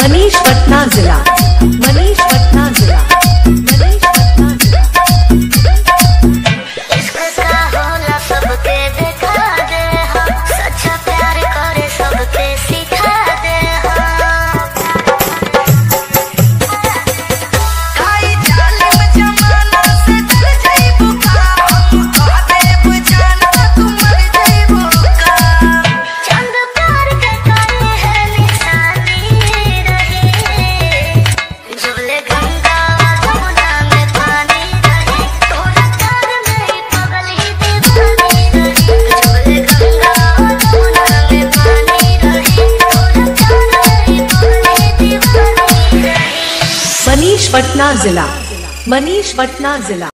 मनीष पटना जिला। मनीष पटना जिला। मनीष पटना जिला। इसका होला सबके दिखा दे हो, सच्चा प्यार करे सबके सिखा दे हो। काई जालिम जमाना से डर जाइबू का, हम कह देब जाना तू मर जाइबू का। चंद प्यार के करे है निशानी रहे, जुबले गंगा जमुना में पानी रहे, तोरा प्यार में पगल ही दीवानी रहे। जुबले गंगा जमुना में पानी रहे, तोरा प्यार में पगल ही दीवानी रहे। मनीष पटना जिला। मनीष पटना जिला।